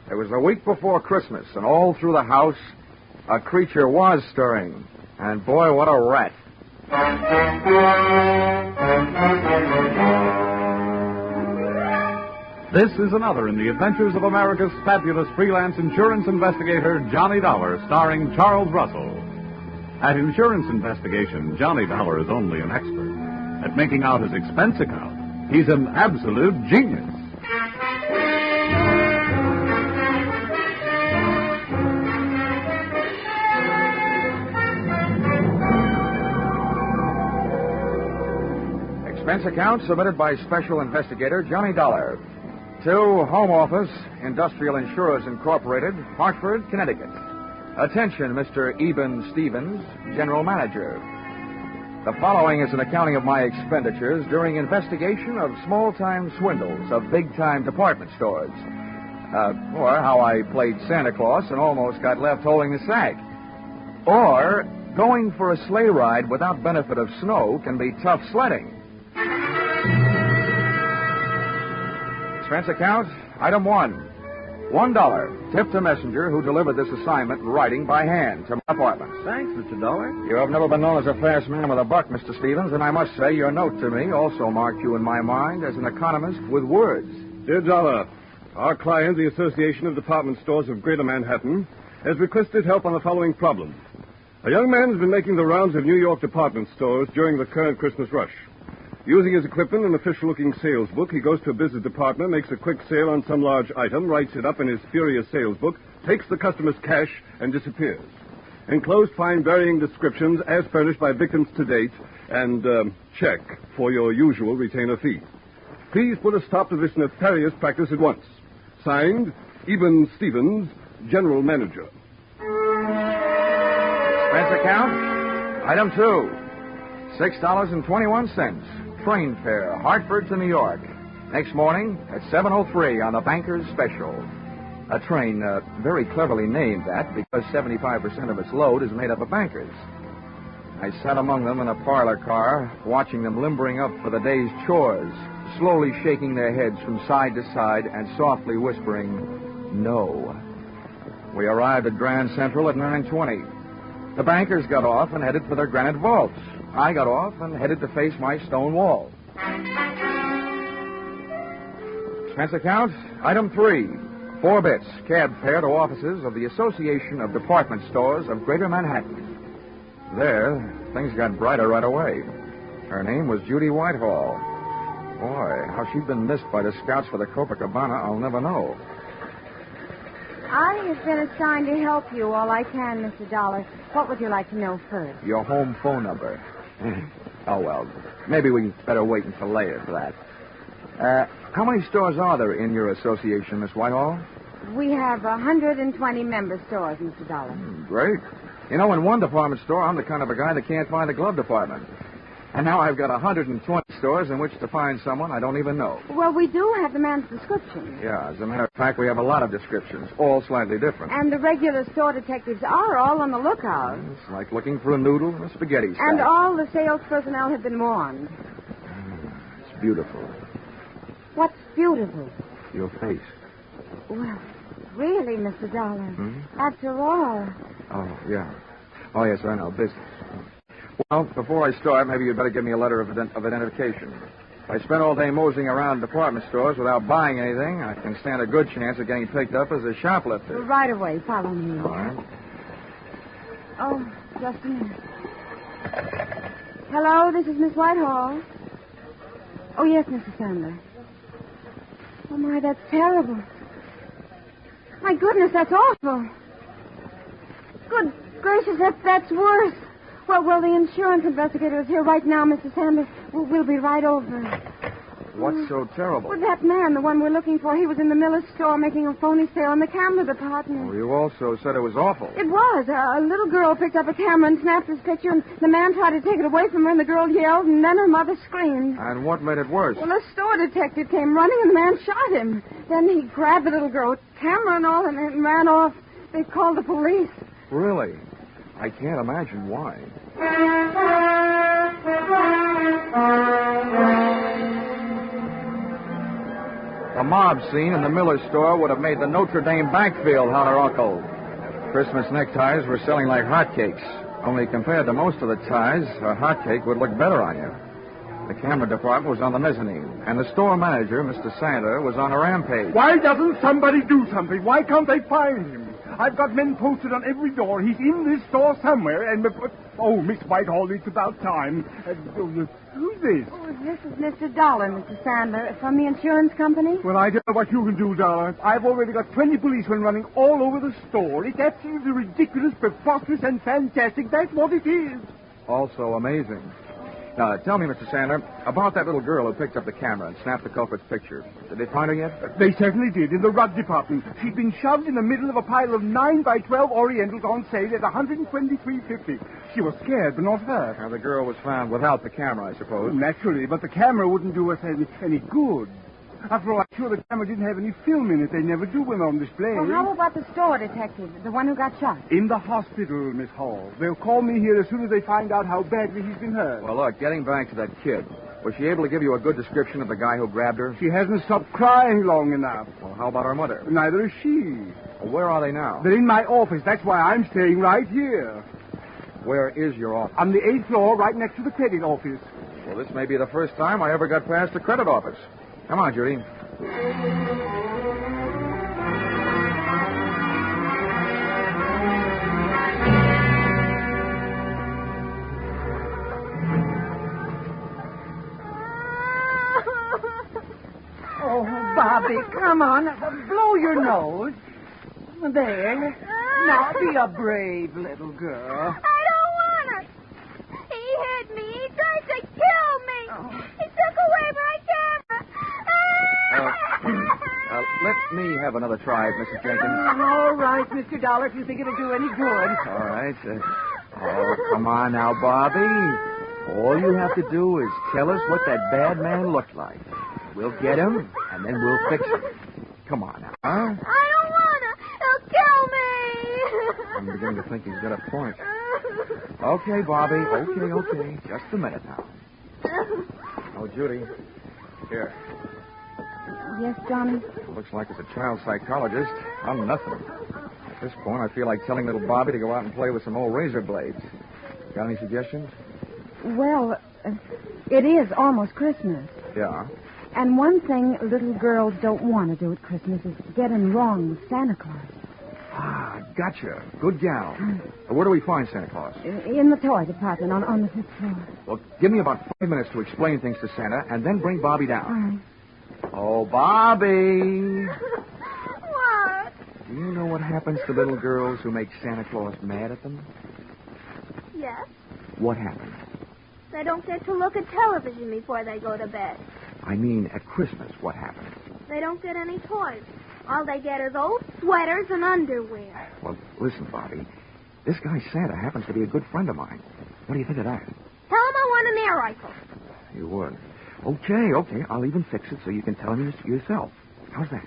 It was the week before Christmas, and all through the house, a creature was stirring. And boy, what a rat. This is another in the adventures of America's fabulous freelance insurance investigator, Johnny Dollar, starring Charles Russell. At Insurance Investigation, Johnny Dollar is only an expert. At making out his expense account, he's an absolute genius. Expense account submitted by Special Investigator Johnny Dollar to Home Office, Industrial Insurers Incorporated, Hartford, Connecticut. Attention, Mr. Eben Stevens, General Manager. The following is an accounting of my expenditures during investigation of small-time swindles of big-time department stores. Or how I played Santa Claus and almost got left holding the sack. Or going for a sleigh ride without benefit of snow can be tough sledding. Expense account, item 1. $1. Tip to messenger who delivered this assignment in writing by hand to my apartment. Thanks, Mr. Dollar. You have never been known as a fast man with a buck, Mr. Stevens, and I must say your note to me also marked you in my mind as an economist with words. Dear Dollar, our client, the Association of Department Stores of Greater Manhattan, has requested help on the following problem. A young man has been making the rounds of New York department stores during the current Christmas rush. Using his equipment and official-looking sales book, he goes to a business department, makes a quick sale on some large item, writes it up in his furious sales book, takes the customer's cash, and disappears. Enclosed find varying descriptions as furnished by victims to date, and check for your usual retainer fee. Please put a stop to this nefarious practice at once. Signed, Eben Stevens, General Manager. Expense account, item 2. $6.21. Train fare, Hartford to New York. Next morning at 7:03 on the Banker's Special. A train very cleverly named that because 75% of its load is made up of bankers. I sat among them in a parlor car, watching them limbering up for the day's chores, slowly shaking their heads from side to side and softly whispering, "No." We arrived at Grand Central at 9:20. The bankers got off and headed for their granite vaults. I got off and headed to face my stone wall. Expense account, item 3. 4 bits, cab fare to offices of the Association of Department Stores of Greater Manhattan. There, things got brighter right away. Her name was Judy Whitehall. Boy, how she'd been missed by the scouts for the Copacabana, I'll never know. I have been assigned to help you all I can, Mr. Dollar. What would you like to know first? Your home phone number. Oh, well, maybe we better wait until later for that. How many stores are there in your association, Miss Whitehall? We have 120 member stores, Mr. Dollar. Great. You know, in one department store, I'm the kind of a guy that can't find a glove department. And now I've got 120 stores in which to find someone I don't even know. Well, we do have the man's description. Yeah, as a matter of fact, we have a lot of descriptions, all slightly different. And the regular store detectives are all on the lookout. It's like looking for a noodle in a spaghetti stack. And all the sales personnel have been warned. It's beautiful. What's beautiful? Your face. Well, really, Mr. Dollar. After all. Oh, yeah. Oh, yes, I know. Business. Well, before I start, maybe you'd better give me a letter of identification. If I spend all day moseying around department stores without buying anything, I can stand a good chance of getting picked up as a shoplifter. Right away. Follow me. All right. Oh, just a minute. Hello, this is Miss Whitehall. Oh, yes, Mrs. Sandler. Oh, my, that's terrible. My goodness, that's awful. Good gracious, that's worse. Well, the insurance investigator is here right now, Mrs. Sanders. We'll be right over. What's so terrible? Well, that man, the one we're looking for, he was in the Miller's store making a phony sale in the camera department. Well, you also said it was awful. It was. A little girl picked up a camera and snapped his picture, and the man tried to take it away from her, and the girl yelled, and then her mother screamed. And what made it worse? Well, a store detective came running, and the man shot him. Then he grabbed the little girl, camera and all, and ran off. They called the police. Really? I can't imagine why. The mob scene in the Miller store would have made the Notre Dame backfield holler uncle. Christmas neckties were selling like hotcakes. Only compared to most of the ties, a hotcake would look better on you. The camera department was on the mezzanine, and the store manager, Mr. Santa, was on a rampage. Why doesn't somebody do something? Why can't they find him? I've got men posted on every door. He's in this store somewhere, and... Oh, Miss Whitehall, it's about time. Who's this? Oh, this is Mr. Dollar, Mr. Sandler, from the insurance company. Well, I don't know what you can do, Dollar. I've already got 20 policemen running all over the store. It's absolutely ridiculous, preposterous, and fantastic. That's what it is. Also amazing. Now, tell me, Mr. Sandler, about that little girl who picked up the camera and snapped the culprit's picture. Did they find her yet? They certainly did, in the rug department. She'd been shoved in the middle of a pile of 9 by 12 Orientals on sale at $123.50. She was scared, but not hurt. Now, the girl was found without the camera, I suppose. Naturally, but the camera wouldn't do us any good. After all, I'm sure the camera didn't have any film in it. They never do when on display. Well, how about the store detective, the one who got shot? In the hospital, Miss Hall. They'll call me here as soon as they find out how badly he's been hurt. Well, look, getting back to that kid, was she able to give you a good description of the guy who grabbed her? She hasn't stopped crying long enough. Well, how about her mother? Neither is she. Well, where are they now? They're in my office. That's why I'm staying right here. Where is your office? On the 8th floor, right next to the credit office. Well, this may be the first time I ever got past the credit office. Come on, Judy. Oh, Bobby, come on. Blow your nose. There. Now, be a brave little girl. I don't want it. He hit me. He tried to kill me. Oh. He took away my camera. Let me have another try, Mrs. Jenkins. All right, Mr. Dollar, if you think it'll do any good. All right. Oh, come on now, Bobby. All you have to do is tell us what that bad man looked like. We'll get him, and then we'll fix him. Come on now, huh? I don't want to. He'll kill me. I'm beginning to think he's got a point. Okay, Bobby. Okay. Just a minute now. Oh, Judy. Here. Yes, Johnny? Looks like it's a child psychologist. I'm nothing. At this point, I feel like telling little Bobby to go out and play with some old razor blades. Got any suggestions? Well, it is almost Christmas. Yeah. And one thing little girls don't want to do at Christmas is get in wrong with Santa Claus. Ah, gotcha. Good gal. Where do we find Santa Claus? In the toy department on the 5th floor. Well, give me about 5 minutes to explain things to Santa, and then bring Bobby down. All right. Oh, Bobby. What? Do you know what happens to little girls who make Santa Claus mad at them? Yes. What happens? They don't get to look at television before they go to bed. I mean, at Christmas, what happens? They don't get any toys. All they get is old sweaters and underwear. Well, listen, Bobby. This guy Santa happens to be a good friend of mine. What do you think of that? Tell him I want an air rifle. You would. Okay. I'll even fix it so you can tell him yourself. How's that?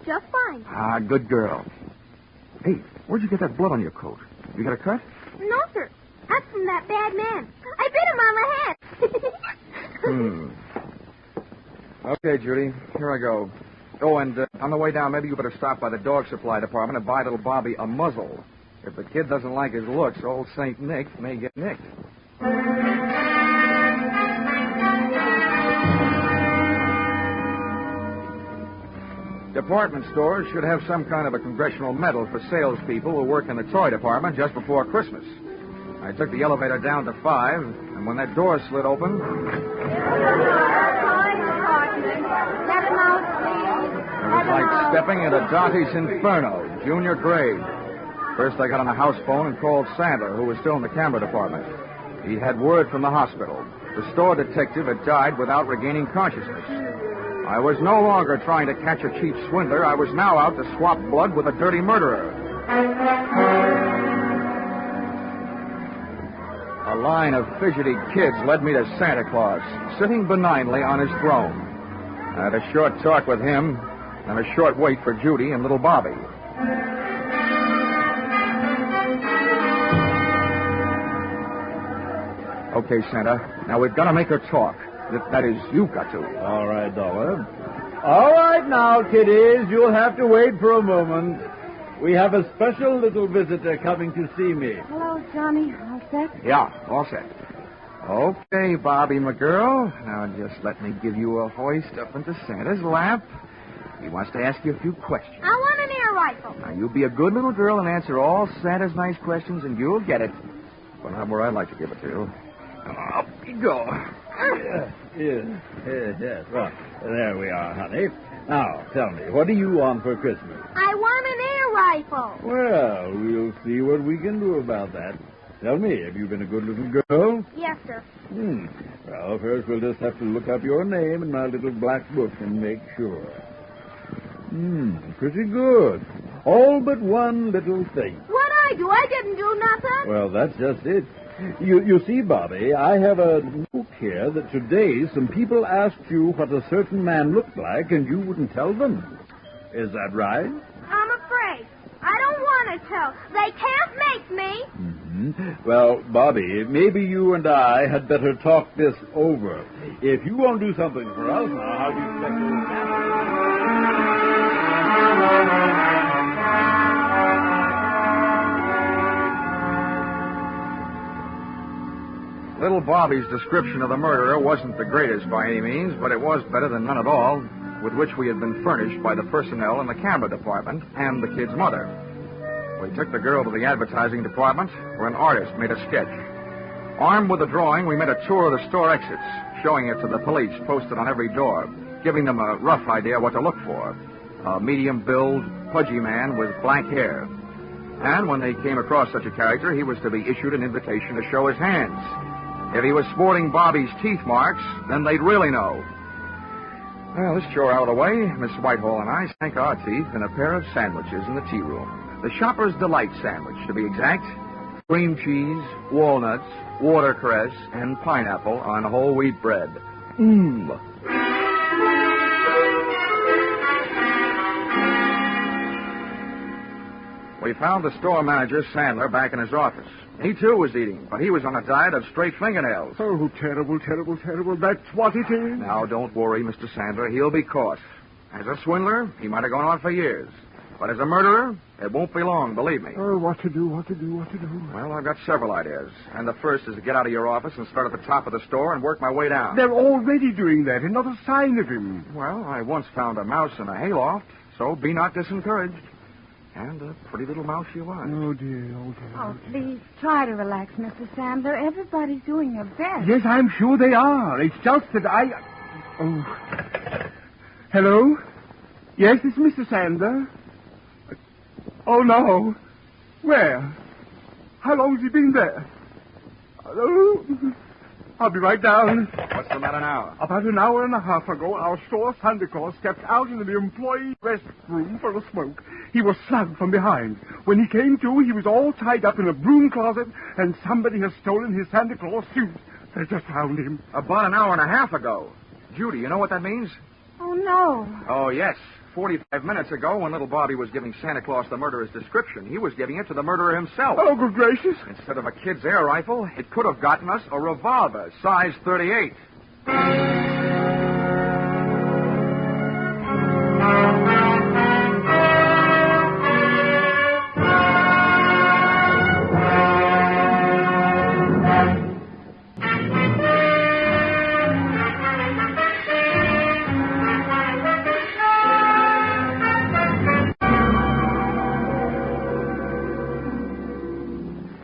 Just fine. Ah, good girl. Hey, where'd you get that blood on your coat? You got a cut? No, sir. That's from that bad man. I bit him on the head. Okay, Judy. Here I go. Oh, and on the way down, maybe you better stop by the dog supply department and buy little Bobby a muzzle. If the kid doesn't like his looks, old St. Nick may get nicked. Department stores should have some kind of a congressional medal for salespeople who work in the toy department just before Christmas. I took the elevator down to 5, and when that door slid open... Toy department. Let him out, please. It was like stepping into Dante's Inferno, junior grade. First, I got on the house phone and called Sandler, who was still in the camera department. He had word from the hospital. The store detective had died without regaining consciousness. I was no longer trying to catch a cheap swindler. I was now out to swap blood with a dirty murderer. A line of fidgety kids led me to Santa Claus, sitting benignly on his throne. I had a short talk with him and a short wait for Judy and little Bobby. Okay, Santa. Now we've got to make her talk. That is, you've got to. All right, Dollar. All right now, kiddies, you'll have to wait for a moment. We have a special little visitor coming to see me. Hello, Johnny. All set? Yeah, all set. Okay, Bobby, my girl. Now just let me give you a hoist up into Santa's lap. He wants to ask you a few questions. I want an air rifle. Now, you be a good little girl and answer all Santa's nice questions, and you'll get it. But not where I'd like to give it to you. Up you go. Yes. Well, there we are, honey. Now, tell me, what do you want for Christmas? I want an air rifle. Well, we'll see what we can do about that. Tell me, have you been a good little girl? Yes, sir. Well, first we'll just have to look up your name in my little black book and make sure. Pretty good. All but one little thing. What'd I do? I didn't do nothing. Well, that's just it. You see, Bobby, I have a note here that today some people asked you what a certain man looked like, and you wouldn't tell them. Is that right? I'm afraid. I don't want to tell. They can't make me. Well, Bobby, maybe you and I had better talk this over. If you won't do something for us now, how do you expect to... Little Bobby's description of the murderer wasn't the greatest by any means, but it was better than none at all, with which we had been furnished by the personnel in the camera department and the kid's mother. We took the girl to the advertising department, where an artist made a sketch. Armed with a drawing, we made a tour of the store exits, showing it to the police posted on every door, giving them a rough idea what to look for. A medium-build, pudgy man with black hair. And when they came across such a character, he was to be issued an invitation to show his hands. If he was sporting Bobby's teeth marks, then they'd really know. Well, this chore out of the way, Miss Whitehall and I sank our teeth in a pair of sandwiches in the tea room. The Shopper's Delight sandwich, to be exact. Cream cheese, walnuts, watercress, and pineapple on whole wheat bread. We found the store manager, Sandler, back in his office. He, too, was eating, but he was on a diet of straight fingernails. Oh, terrible, terrible, terrible. That's what it is. Now, don't worry, Mr. Sandler. He'll be caught. As a swindler, he might have gone on for years. But as a murderer, it won't be long, believe me. Oh, what to do? Well, I've got several ideas. And the first is to get out of your office and start at the top of the store and work my way down. They're already doing that, and not a sign of him. Well, I once found a mouse in a hayloft, so be not discouraged. And a pretty little mouse you are. Oh, dear. Oh, please, try to relax, Mr. Sandler. Everybody's doing their best. Yes, I'm sure they are. It's just that I... Oh. Hello? Yes, it's Mr. Sandler. Oh, no. Where? How long has he been there? Hello? I'll be right down. What's the matter now? About an hour and a half ago, our store Santa Claus stepped out into the employee restroom for a smoke. He was slugged from behind. When he came to, he was all tied up in a broom closet, and somebody has stolen his Santa Claus suit. They just found him. About an hour and a half ago. Judy, you know what that means? Oh, no. Oh, yes. 45 minutes ago, when little Bobby was giving Santa Claus the murderer's description, he was giving it to the murderer himself. Oh, good gracious. Instead of a kid's air rifle, it could have gotten us a revolver, size 38.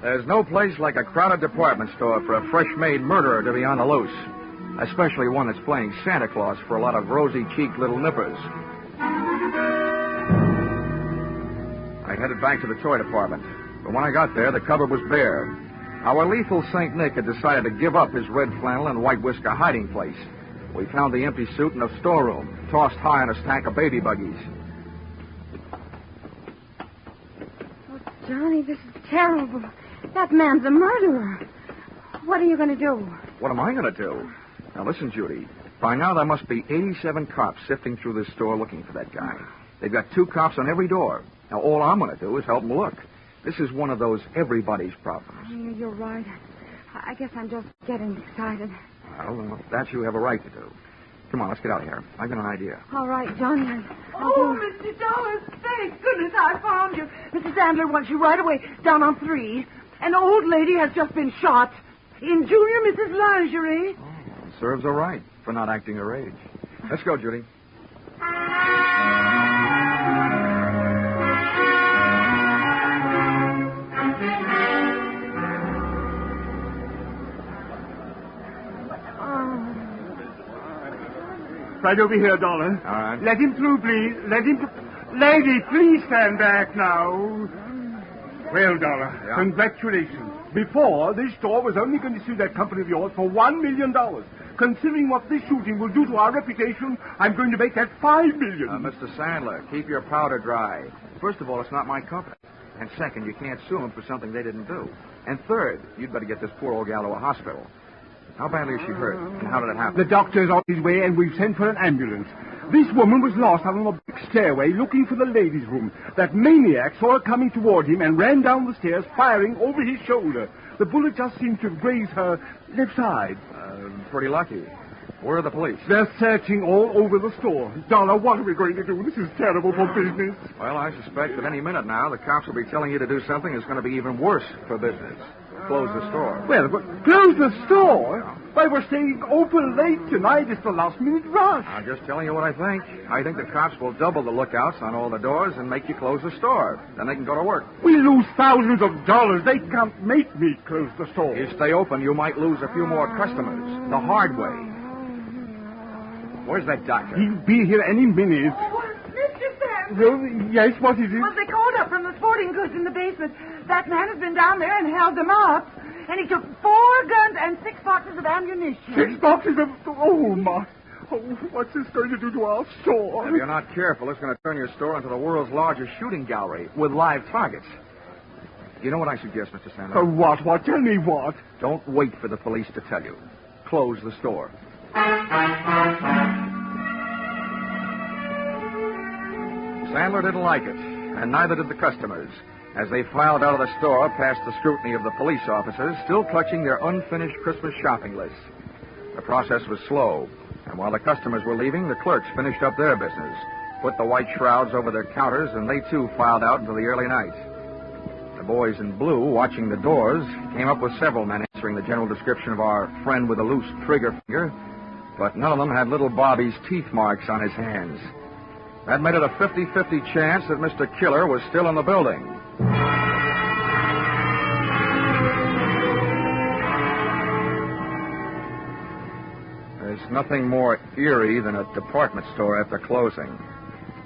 There's no place like a crowded department store for a fresh-made murderer to be on the loose, especially one that's playing Santa Claus for a lot of rosy-cheeked little nippers. I headed back to the toy department, but when I got there, the cupboard was bare. Our lethal St. Nick had decided to give up his red flannel and white whisker hiding place. We found the empty suit in a storeroom, tossed high on a stack of baby buggies. Oh, Johnny, this is terrible. That man's a murderer. What are you going to do? What am I going to do? Now, listen, Judy. By now, there must be 87 cops sifting through this store looking for that guy. They've got 2 cops on every door. Now, all I'm going to do is help them look. This is one of those everybody's problems. You're right. I guess I'm just getting excited. Well, that you have a right to do. Come on, let's get out of here. I've got an idea. All right, Johnny. Mr. Dollar, thank goodness I found you. Mrs. Sandler wants you right away, down on 3. An old lady has just been shot in Junior Mrs. Lingerie. Oh, serves her right for not acting her age. Let's go, Judy. Right over here, Dollar. All right. Let him through, please. Let him... Lady, please stand back now. Well, Dollar, Yeah? Congratulations. Before, this store was only going to sue that company of yours for $1 million. Considering what this shooting will do to our reputation, I'm going to make that $5 million. Mr. Sandler, keep your powder dry. First of all, it's not my company. And second, you can't sue them for something they didn't do. And third, you'd better get this poor old gal to a hospital. How badly is she hurt? And how did it happen? The doctor's on his way, and we've sent for an ambulance. This woman was lost out on a big stairway looking for the ladies' room. That maniac saw her coming toward him and ran down the stairs, firing over his shoulder. The bullet just seemed to have grazed her left side. Pretty lucky. Where are the police? They're searching all over the store. Dollar, what are we going to do? This is terrible for business. Well, I suspect that any minute now, the cops will be telling you to do something that's going to be even worse for business. Close the store. Well, but close the store? Why, we're staying open late tonight. It's the last-minute rush. I'm just telling you what I think. I think the cops will double the lookouts on all the doors and make you close the store. Then they can go to work. We lose thousands of dollars. They can't make me close the store. If you stay open, you might lose a few more customers. The hard way. Where's that doctor? He'll be here any minute. Oh, Mr. Sandler. Well, yes, what is it? Well, they called up from the sporting goods in the basement. That man has been down there and held them up. And he took 4 guns and 6 boxes of ammunition. 6 boxes of... Oh, my... Oh, what's this going to do to our store? If you're not careful, it's going to turn your store into the world's largest shooting gallery with live targets. You know what I suggest, Mr. Sandler? What? What? Tell me what? Don't wait for the police to tell you. Close the store. Sandler didn't like it, and neither did the customers, as they filed out of the store past the scrutiny of the police officers, still clutching their unfinished Christmas shopping lists. The process was slow, and while the customers were leaving, the clerks finished up their business, put the white shrouds over their counters, and they too filed out into the early night. The boys in blue, watching the doors, came up with several men answering the general description of our friend with a loose trigger finger, but none of them had little Bobby's teeth marks on his hands. That made it a 50-50 chance that Mr. Killer was still in the building. There's nothing more eerie than a department store after closing.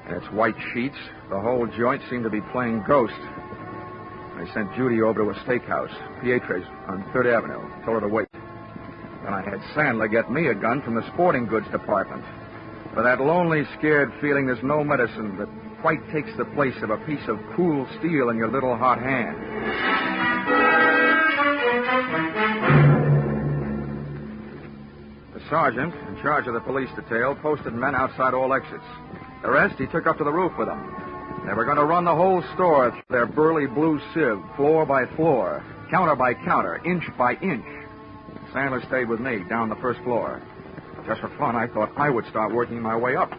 In its white sheets, the whole joint seemed to be playing ghost. I sent Judy over to a steakhouse, Pietre's, on 3rd Avenue. Told her to wait. Then I had Sandler get me a gun from the sporting goods department. For that lonely, scared feeling, there's no medicine that quite takes the place of a piece of cool steel in your little hot hand. The sergeant, in charge of the police detail, posted men outside all exits. The rest he took up to the roof with him. They were going to run the whole store through their burly blue sieve, floor by floor, counter by counter, inch by inch. Sandler stayed with me down the first floor. Just for fun, I thought I would start working my way up.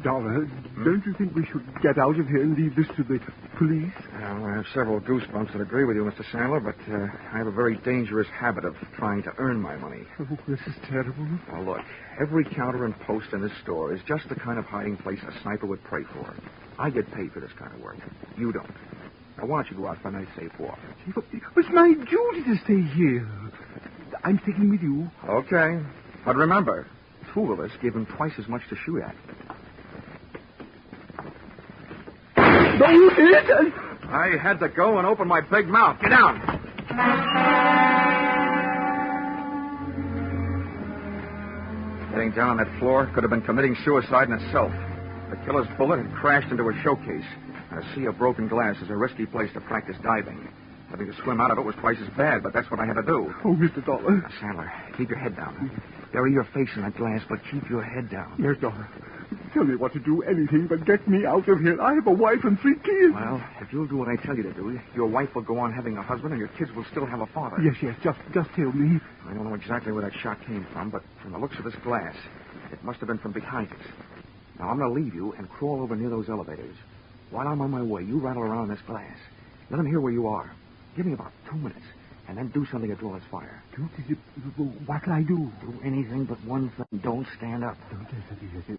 Dollar, don't you think we should get out of here and leave this to the police? Well, I have several goosebumps that agree with you, Mr. Sandler, but I have a very dangerous habit of trying to earn my money. Oh, this is terrible. Now, look, every counter and post in this store is just the kind of hiding place a sniper would pray for. I get paid for this kind of work. You don't. Now, why don't you go out for a nice, safe walk? It's my duty to stay here. I'm sticking with you. Okay. But remember, 2 of us give him twice as much to shoot at. No, you did. I had to go and open my big mouth. Get down. Getting down on that floor could have been committing suicide in itself. The killer's bullet had crashed into a showcase. A sea of broken glass is a risky place to practice diving. Having to swim out of it was twice as bad, but that's what I had to do. Oh, Mr. Dollar. Now, Sandler, keep your head down. Bury your face in that glass, but keep your head down. Yes, Dollar. Tell me what to do, anything but get me out of here. I have a wife and 3 kids. Well, if you'll do what I tell you to do, your wife will go on having a husband and your kids will still have a father. Yes, just tell me. I don't know exactly where that shot came from, but from the looks of this glass, it must have been from behind us. Now, I'm going to leave you and crawl over near those elevators. While I'm on my way, you rattle around this glass. Let them hear where you are. Give me about 2 minutes, and then do something to draw his fire. What'll I do? Do anything but one thing. Don't stand up.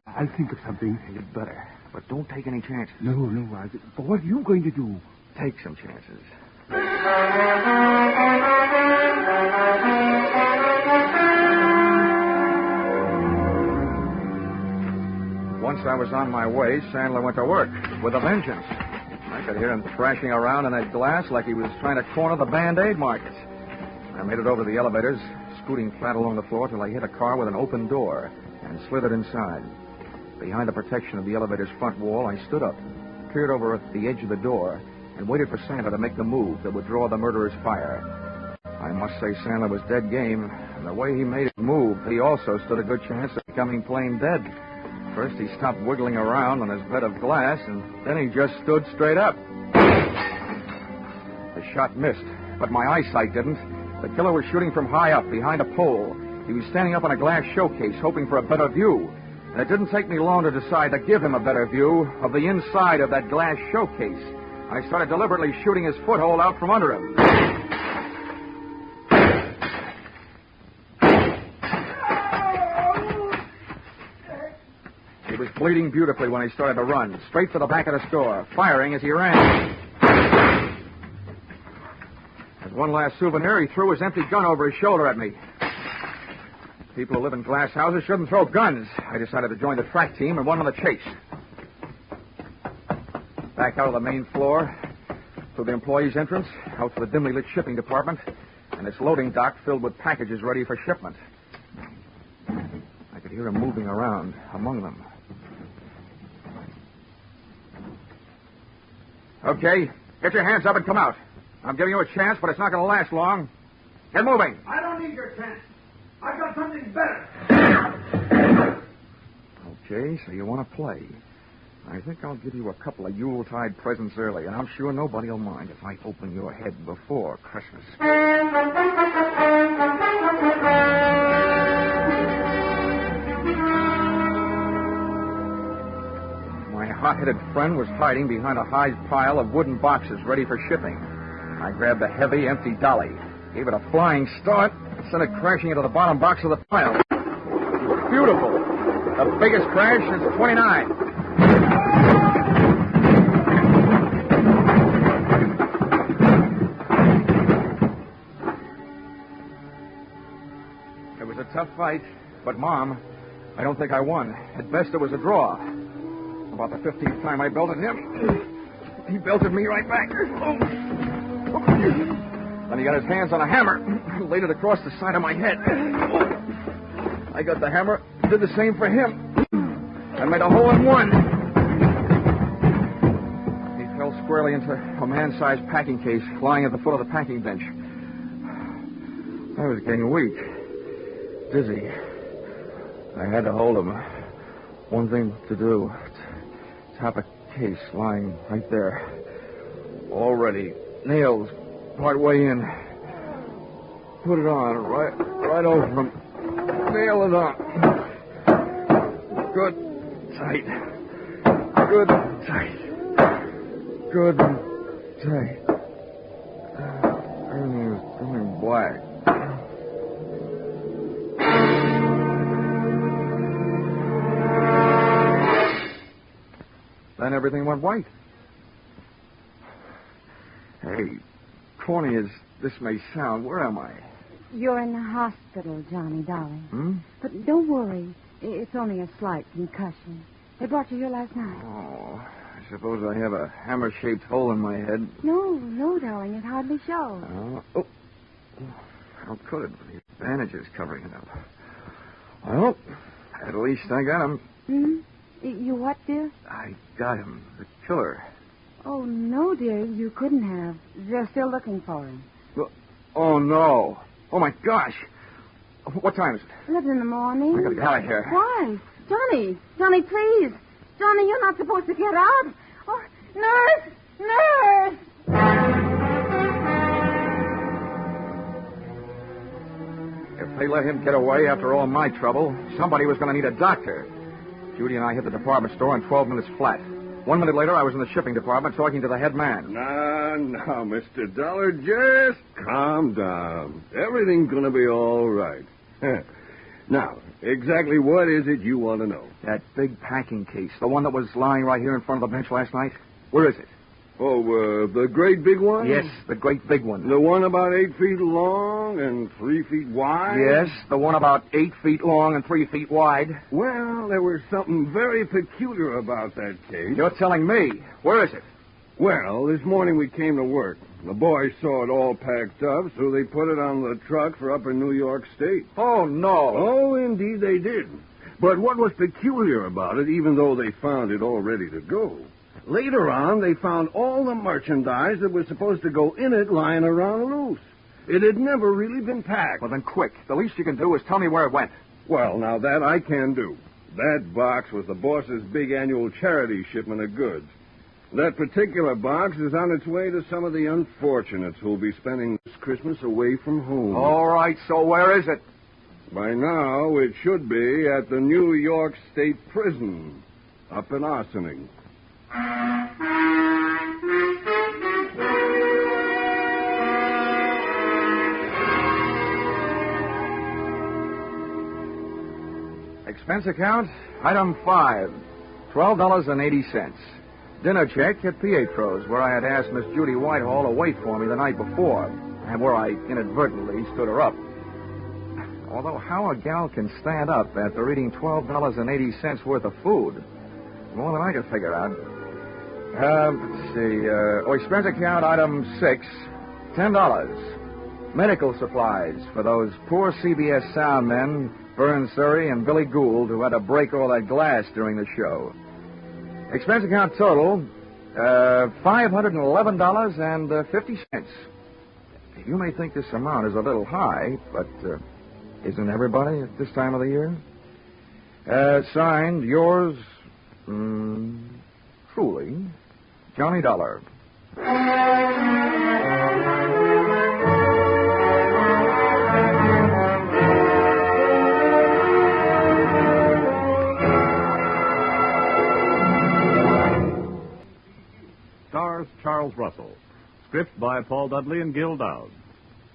I'll think of something. You'd better. But don't take any chances. No. But what are you going to do? Take some chances. Once I was on my way, Sandler went to work with a vengeance. I could hear him thrashing around in that glass like he was trying to corner the Band-Aid market. I made it over the elevators, scooting flat along the floor till I hit a car with an open door and slithered inside. Behind the protection of the elevator's front wall, I stood up, peered over at the edge of the door, and waited for Sandler to make the move that would draw the murderer's fire. I must say Sandler was dead game, and the way he made it move, he also stood a good chance of becoming plain dead. First, he stopped wiggling around on his bed of glass, and then he just stood straight up. The shot missed, but my eyesight didn't. The killer was shooting from high up, behind a pole. He was standing up on a glass showcase, hoping for a better view. And it didn't take me long to decide to give him a better view of the inside of that glass showcase. I started deliberately shooting his foothold out from under him. He was bleeding beautifully when he started to run, straight for the back of the store, firing as he ran. As one last souvenir, he threw his empty gun over his shoulder at me. People who live in glass houses shouldn't throw guns. I decided to join the track team and went on the chase. Back out of the main floor, through the employees' entrance, out to the dimly lit shipping department, and its loading dock filled with packages ready for shipment. I could hear him moving around among them. Okay, get your hands up and come out. I'm giving you a chance, but it's not going to last long. Get moving. I don't need your chance. I've got something better. Okay, so you want to play. I think I'll give you a couple of Yuletide presents early, and I'm sure nobody will mind if I open your head before Christmas. My hot-headed friend was hiding behind a high pile of wooden boxes ready for shipping. I grabbed a heavy, empty dolly, gave it a flying start, and sent it crashing into the bottom box of the pile. Beautiful. The biggest crash since 29. It was a tough fight, but, Mom, I don't think I won. At best, it was a draw. About the 15th time I belted him, he belted me right back. Then he got his hands on a hammer, laid it across the side of my head. I got the hammer, did the same for him, and made a hole in one. He fell squarely into a man-sized packing case lying at the foot of the packing bench. I was getting weak, dizzy. I had to hold him. One thing to do. Top a case lying right there. All ready. Nails part way in. Put it on right over him. Nail it on. Good tight. Good tight. Good tight. Everything is going black. Then everything went white. Hey, corny as this may sound, where am I? You're in the hospital, Johnny, darling. Hmm? But don't worry. It's only a slight concussion. They brought you here last night. Oh, I suppose I have a hammer-shaped hole in my head. No, darling. It hardly shows. Oh. How could it? The bandages covering it up. Well, at least I got him. Hmm? You what, dear? I got him. The killer. Oh, no, dear. You couldn't have. They're still looking for him. Oh, no. Oh, my gosh. What time is it? 11 in the morning. I gotta get out of here. Why? Johnny, please. Johnny, you're not supposed to get out. Oh, nurse! Nurse! If they let him get away after all my trouble, somebody was going to need a doctor. Judy and I hit the department store in 12 minutes flat. 1 minute later, I was in the shipping department talking to the head man. Now, Mr. Dollar, just calm down. Everything's going to be all right. Now, exactly what is it you want to know? That big packing case, the one that was lying right here in front of the bench last night. Where is it? Oh, the great big one? Yes, the great big one. The one about 8 feet long and 3 feet wide? Yes, the one about 8 feet long and 3 feet wide. Well, there was something very peculiar about that case. You're telling me. Where is it? Well, this morning we came to work. The boys saw it all packed up, so they put it on the truck for up in New York State. Oh, no. Oh, indeed they did. But what was peculiar about it, even though they found it all ready to go, later on they found all the merchandise that was supposed to go in it lying around loose. It had never really been packed. Well, then quick. The least you can do is tell me where it went. Well, now that I can do. That box was the boss's big annual charity shipment of goods. That particular box is on its way to some of the unfortunates who'll be spending this Christmas away from home. All right, so where is it? By now, it should be at the New York State Prison, up in Arsening. Expense account, item 5, $12.80. Dinner check at Pietro's, where I had asked Miss Judy Whitehall to wait for me the night before, and where I inadvertently stood her up. Although how a gal can stand up after eating $12.80 worth of food, more than I can figure out. Let's see. Expense account, item 6, $10. Medical supplies for those poor CBS sound men, Vern Surrey and Billy Gould, who had to break all that glass during the show. Expense account total, $511.50. You may think this amount is a little high, but isn't everybody at this time of the year? Signed, yours, truly, Johnny Dollar. Stars Charles Russell. Script by Paul Dudley and Gil Dowd.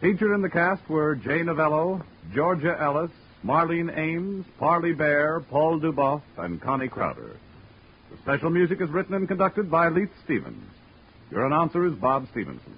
Featured in the cast were Jay Novello, Georgia Ellis, Marlene Ames, Parley Bear, Paul Duboff, and Connie Crowder. The special music is written and conducted by Leith Stevens. Your announcer is Bob Stevenson.